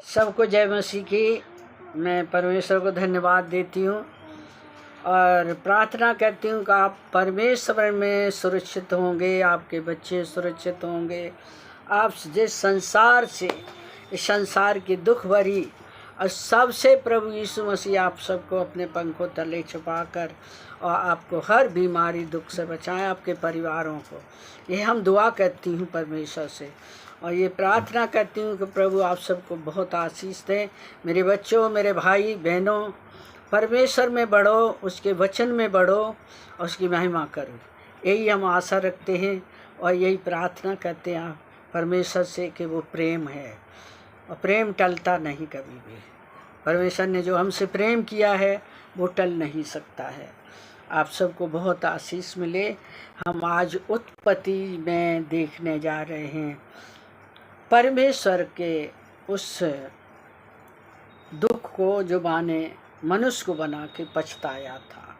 सबको जय मसीह की। मैं परमेश्वर को धन्यवाद देती हूँ और प्रार्थना करती हूँ कि आप परमेश्वर में सुरक्षित होंगे, आपके बच्चे सुरक्षित होंगे। आप जिस संसार से, इस संसार की दुख भरी और सबसे प्रभु यीशु मसीह आप सबको अपने पंखों तले छुपाकर और आपको हर बीमारी दुख से बचाएं, आपके परिवारों को। ये हम दुआ करती हूँ परमेश्वर से और ये प्रार्थना करती हूँ कि प्रभु आप सबको बहुत आशीष दें। मेरे बच्चों, मेरे भाई बहनों, परमेश्वर में बढ़ो, उसके वचन में बढ़ो और उसकी महिमा करो। यही हम आशा रखते हैं और यही प्रार्थना करते हैं परमेश्वर से कि वो प्रेम है और प्रेम टलता नहीं कभी भी। परमेश्वर ने जो हमसे प्रेम किया है वो टल नहीं सकता है। आप सबको बहुत आशीष मिले। हम आज उत्पत्ति में देखने जा रहे हैं परमेश्वर के उस दुख को जो माने मनुष्य को बना के पछताया था।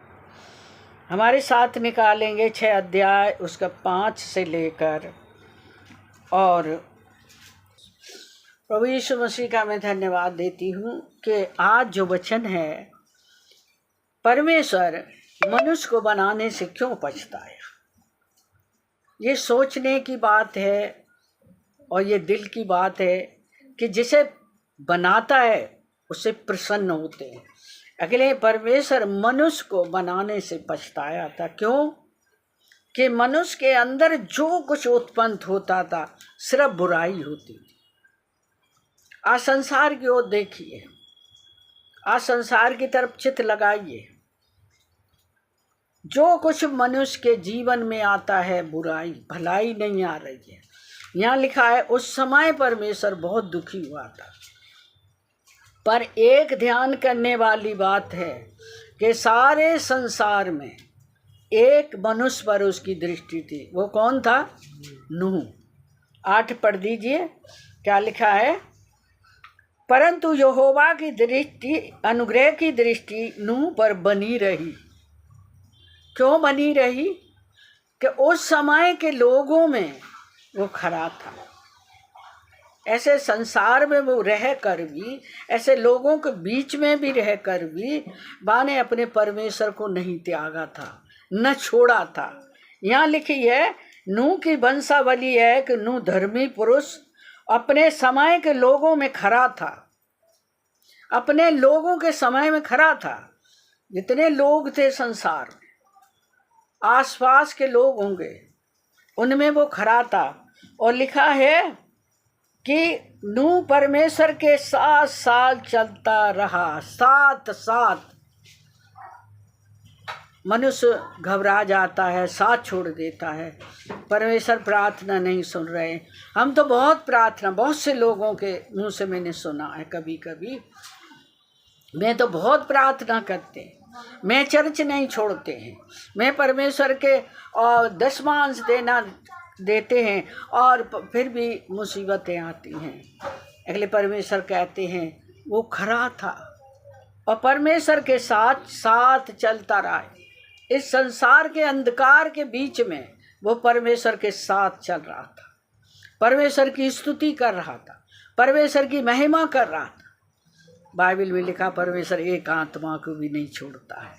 हमारे साथ निकालेंगे 6 अध्याय उसका 5 से लेकर। और प्रभु यीशु मसीह का मैं धन्यवाद देती हूँ कि आज जो वचन है, परमेश्वर मनुष्य को बनाने से क्यों पछताया। ये सोचने की बात है और ये दिल की बात है कि जिसे बनाता है उससे प्रसन्न होते हैं। अगले परमेश्वर मनुष्य को बनाने से पछताया था। क्यों? कि मनुष्य के अंदर जो कुछ उत्पन्न होता था सिर्फ बुराई होती थी। आज संसार की ओर देखिए, आज संसार की तरफ चित्त लगाइए। जो कुछ मनुष्य के जीवन में आता है बुराई, भलाई नहीं आ रही है। यहाँ लिखा है उस समय परमेश्वर बहुत दुखी हुआ था। पर एक ध्यान करने वाली बात है कि सारे संसार में एक मनुष्य पर उसकी दृष्टि थी। वो कौन था? नूह। 8 पढ़ दीजिए, क्या लिखा है? परंतु यहोवा की दृष्टि, अनुग्रह की दृष्टि नूह पर बनी रही। क्यों बनी रही? कि उस समय के लोगों में वो खरा था। ऐसे संसार में वो रह कर भी, ऐसे लोगों के बीच में भी रह कर भी बाने अपने परमेश्वर को नहीं त्यागा था, न छोड़ा था। यहाँ लिखी है नूह की वंशावली है कि नूह धर्मी पुरुष अपने समय के लोगों में खरा था। अपने लोगों के समय में खरा था। जितने लोग थे संसार में, आसपास के लोग होंगे, उनमें वो खरा था। और लिखा है कि नूह परमेश्वर के 7 साल चलता रहा। 7 साल मनुष्य घबरा जाता है, साथ छोड़ देता है। परमेश्वर प्रार्थना नहीं सुन रहे। हम तो बहुत प्रार्थना, बहुत से लोगों के मुंह से मैंने सुना है। कभी कभी मैं तो बहुत प्रार्थना करते हैं, मैं चर्च नहीं छोड़ते हैं, मैं परमेश्वर के और दशमांश देते हैं और फिर भी मुसीबतें आती हैं। अगले परमेश्वर कहते हैं वो खरा था और परमेश्वर के साथ साथ चलता रहा। इस संसार के अंधकार के बीच में वो परमेश्वर के साथ चल रहा था, परमेश्वर की स्तुति कर रहा था, परमेश्वर की महिमा कर रहा था। बाइबल में लिखा परमेश्वर एक आत्मा को भी नहीं छोड़ता है।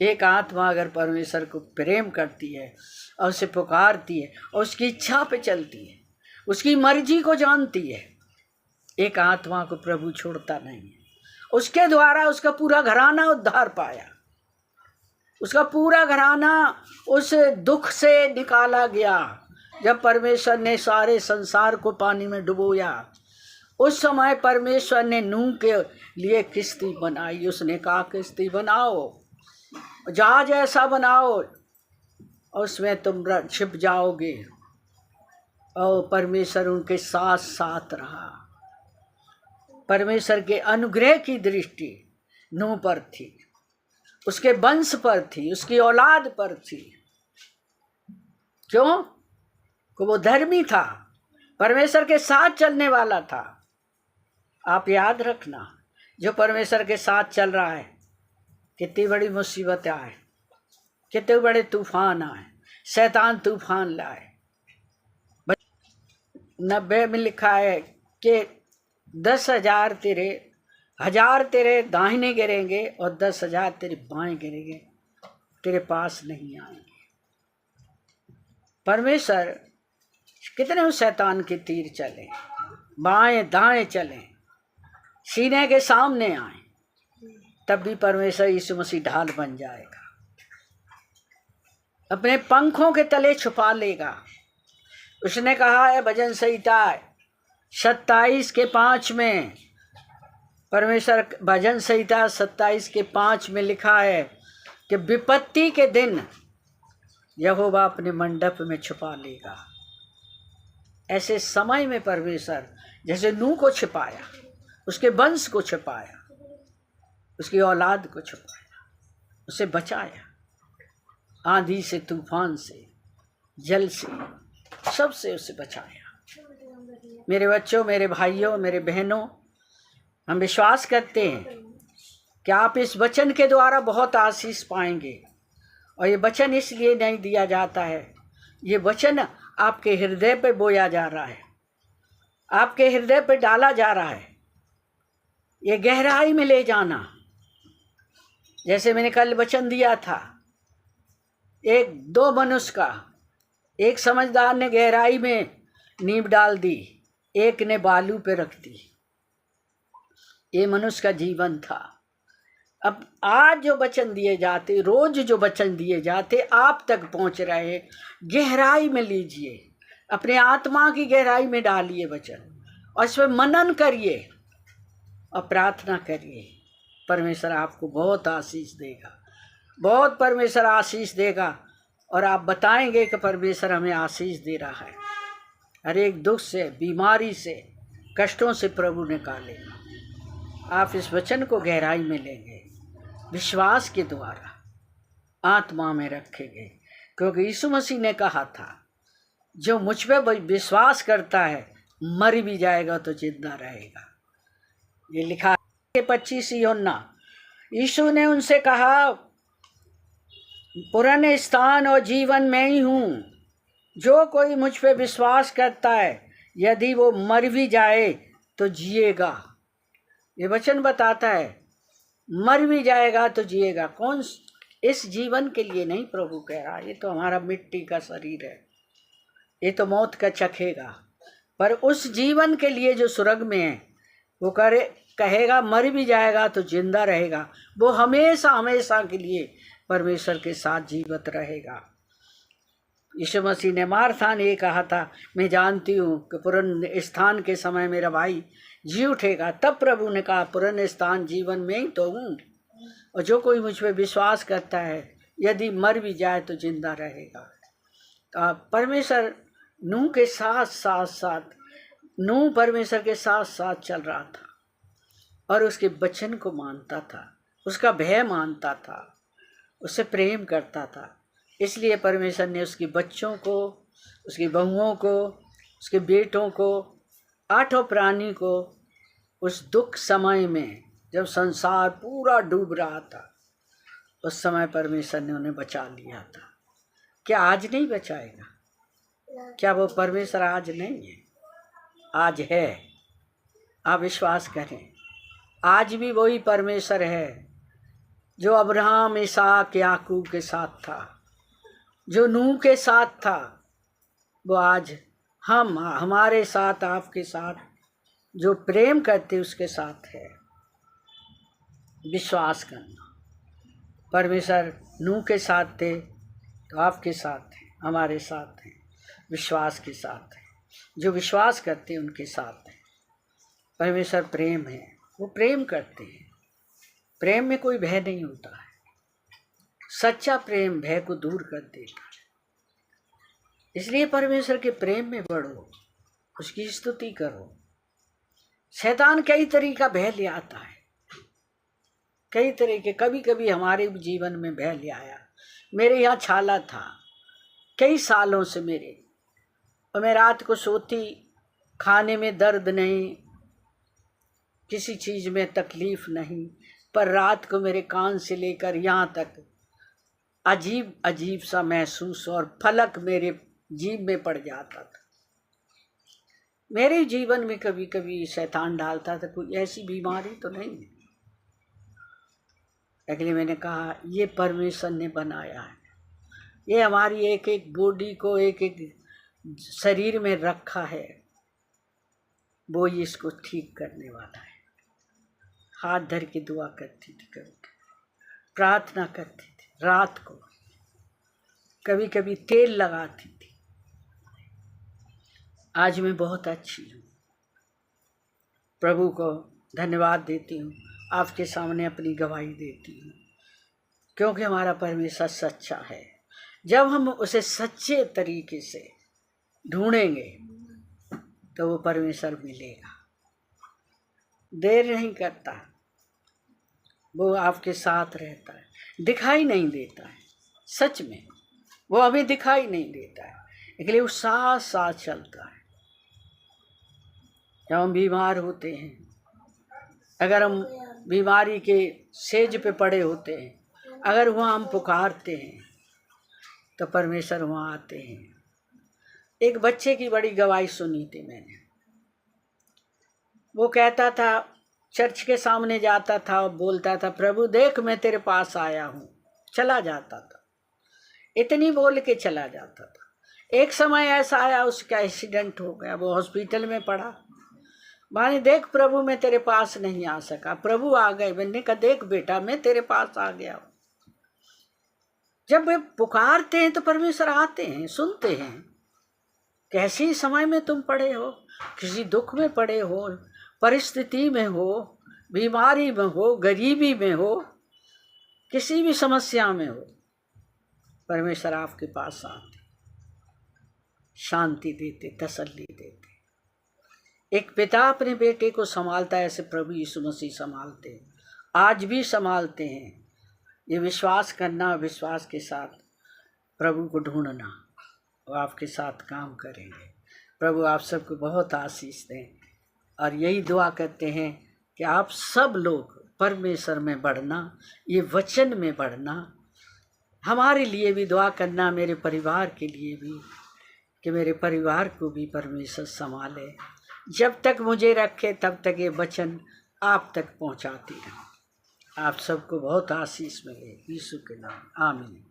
एक आत्मा अगर परमेश्वर को प्रेम करती है और उसे पुकारती है और उसकी इच्छा पे चलती है, उसकी मर्जी को जानती है, एक आत्मा को प्रभु छोड़ता नहीं है। उसके द्वारा उसका पूरा घराना उद्धार पाया। उसका पूरा घराना उस दुख से निकाला गया। जब परमेश्वर ने सारे संसार को पानी में डुबोया, उस समय परमेश्वर ने नूह के लिए किश्ती बनाई। उसने कहा किश्ती बनाओ, जहाज ऐसा बनाओ उसमें तुम छिप जाओगे। और परमेश्वर उनके साथ साथ रहा। परमेश्वर के अनुग्रह की दृष्टि नूह पर थी, उसके वंश पर थी, उसकी औलाद पर थी। क्यों? कि वो धर्मी था, परमेश्वर के साथ चलने वाला था। आप याद रखना, जो परमेश्वर के साथ चल रहा है, कितनी बड़ी मुसीबतें आए, कितने बड़े तूफान आए, शैतान तूफान लाए। 90 में लिखा है कि 10,000 तेरे, 1,000 तेरे दाहिने गिरेंगे और 10,000 तेरे बाएं गिरेंगे, तेरे पास नहीं आएंगे। परमेश्वर कितने शैतान के तीर चले, बाएं दाएं चले, सीने के सामने आए, तब भी परमेश्वर यीशु मसीह ढाल बन जाएगा, अपने पंखों के तले छुपा लेगा। उसने कहा है भजन संहिता 27:5 में, परमेश्वर भजन संहिता 27:5 में लिखा है कि विपत्ति के दिन यहोवा अपने मंडप में छुपा लेगा। ऐसे समय में परमेश्वर जैसे नूह को छिपाया, उसके वंश को छिपाया, उसकी औलाद को छुपाया, उसे बचाया आंधी से, तूफान से, जल से, सबसे उसे बचाया। मेरे बच्चों, मेरे भाइयों, मेरे बहनों, हम विश्वास करते हैं कि आप इस वचन के द्वारा बहुत आशीष पाएंगे। और ये वचन इसलिए नहीं दिया जाता है, ये वचन आपके हृदय पे बोया जा रहा है, आपके हृदय पे डाला जा रहा है, ये गहराई में ले जाना। जैसे मैंने कल वचन दिया था, दो मनुष्य का, एक समझदार ने गहराई में नींव डाल दी, एक ने बालू पे रख दी। ये मनुष्य का जीवन था। अब आज जो वचन दिए जाते, रोज जो वचन दिए जाते आप तक पहुंच रहे हैं, गहराई में लीजिए, अपने आत्मा की गहराई में डालिए वचन और इस पर मनन करिए और प्रार्थना करिए। परमेश्वर आपको बहुत आशीष देगा, बहुत परमेश्वर आशीष देगा। और आप बताएंगे कि परमेश्वर हमें आशीष दे रहा है। हर एक दुख से, बीमारी से, कष्टों से प्रभु निकालेगा। आप इस वचन को गहराई में लेंगे, विश्वास के द्वारा आत्मा में रखेंगे, क्योंकि यीशु मसीह ने कहा था, जो मुझ पे विश्वास करता है मर भी जाएगा तो जिंदा रहेगा। ये लिखा है 25 यूहन्ना। यीशु ने उनसे कहा, पुराने स्थान और जीवन में ही हूँ, जो कोई मुझ पे विश्वास करता है यदि वो मर भी जाए तो जिएगा। ये वचन बताता है मर भी जाएगा तो जिएगा। कौन इस जीवन के लिए नहीं प्रभु कह रहा, ये तो हमारा मिट्टी का शरीर है, ये तो मौत का चखेगा। पर उस जीवन के लिए जो स्वर्ग में है, वो कहेगा मर भी जाएगा तो जिंदा रहेगा, वो हमेशा हमेशा के लिए परमेश्वर के साथ जीवित रहेगा। यीशु मसीह ने मार्था ने ये कहा था, मैं जानती हूँ कि पुराने स्थान के समय मेरा भाई जी उठेगा। तब प्रभु ने कहा, पुराने स्थान जीवन में ही तो हूँ, और जो कोई मुझ पर विश्वास करता है यदि मर भी जाए तो जिंदा रहेगा। तो परमेश्वर नूह के साथ नूह परमेश्वर के साथ साथ चल रहा था और उसके वचन को मानता था, उसका भय मानता था, उससे प्रेम करता था। इसलिए परमेश्वर ने उसके बच्चों को, उसकी बहुओं को, उसके बेटों को, 8 प्राणी को उस दुख समय में जब संसार पूरा डूब रहा था, उस समय परमेश्वर ने उन्हें बचा लिया था। क्या आज नहीं बचाएगा? क्या वो परमेश्वर आज नहीं है? आज है। आप विश्वास करें, आज भी वही परमेश्वर है जो अब्राहम, इसहाक, याकूब के साथ था, जो नूह के साथ था, वो आज हमारे साथ, आपके साथ, जो प्रेम करते उसके साथ है। विश्वास करना, परमेश्वर नूह के साथ थे तो आपके साथ हैं, हमारे साथ हैं, विश्वास के साथ हैं। जो विश्वास करते उनके साथ हैं। परमेश्वर प्रेम है, वो प्रेम करते हैं। प्रेम में कोई भय नहीं होता है। सच्चा प्रेम भय को दूर कर देता है। इसलिए परमेश्वर के प्रेम में बढ़ो, उसकी स्तुति करो। शैतान कई तरह का भय ले आता है, कई तरह के। कभी कभी हमारे जीवन में भय ले आया। मेरे यहाँ छाला था कई सालों से मेरे, और मैं रात को सोती, खाने में दर्द नहीं, किसी चीज़ में तकलीफ नहीं, पर रात को मेरे कान से लेकर यहाँ तक अजीब अजीब सा महसूस और फलक मेरे जीभ में पड़ जाता था। मेरे जीवन में कभी कभी शैतान डालता था, कोई ऐसी बीमारी तो नहीं है, इसलिए मैंने कहा ये परमेश्वर ने बनाया है, ये हमारी एक एक बॉडी को एक एक शरीर में रखा है, वो ही इसको ठीक करने वाला है। हाथ धर के दुआ करती थी, कभी प्रार्थना करती थी, रात को कभी कभी तेल लगाती थी। आज मैं बहुत अच्छी हूँ, प्रभु को धन्यवाद देती हूँ, आपके सामने अपनी गवाही देती हूँ, क्योंकि हमारा परमेश्वर सच्चा है। जब हम उसे सच्चे तरीके से ढूंढेंगे तो वो परमेश्वर मिलेगा, देर नहीं करता, वो आपके साथ रहता है, दिखाई नहीं देता है, सच में वो हमें दिखाई नहीं देता है, इसलिए वो साथ साथ चलता है। जब हम बीमार होते हैं, अगर हम बीमारी के सेज पे पड़े होते हैं, अगर वहाँ हम पुकारते हैं तो परमेश्वर वहाँ आते हैं। एक बच्चे की बड़ी गवाही सुनी थी मैंने, वो कहता था, चर्च के सामने जाता था और बोलता था, प्रभु देख मैं तेरे पास आया हूँ, चला जाता था, इतनी बोल के चला जाता था। एक समय ऐसा आया उसका एक्सीडेंट हो गया, वो हॉस्पिटल में पड़ा, माने देख प्रभु मैं तेरे पास नहीं आ सका, प्रभु आ गए। मैंने कहा देख बेटा मैं तेरे पास आ गया हूँ। जब वे पुकारते हैं तो परमेश्वर आते हैं, सुनते हैं। कैसी समय में तुम पड़े हो, किसी दुख में पड़े हो, परिस्थिति में हो, बीमारी में हो, गरीबी में हो, किसी भी समस्या में हो, परमेश्वर आपके पास आते, शांति देते, तसल्ली देते। एक पिता अपने बेटे को संभालता है, ऐसे प्रभु यीशु मसीह संभालते हैं, आज भी संभालते हैं। ये विश्वास करना, विश्वास के साथ प्रभु को ढूंढना, वो आपके साथ काम करेंगे। प्रभु आप सबको बहुत आशीष दें, और यही दुआ करते हैं कि आप सब लोग परमेश्वर में बढ़ना, ये वचन में बढ़ना, हमारे लिए भी दुआ करना, मेरे परिवार के लिए भी, कि मेरे परिवार को भी परमेश्वर संभाले। जब तक मुझे रखे तब तक ये वचन आप तक पहुंचाती रहे। आप सबको बहुत आशीष मिले, यीशु के नाम, आमीन।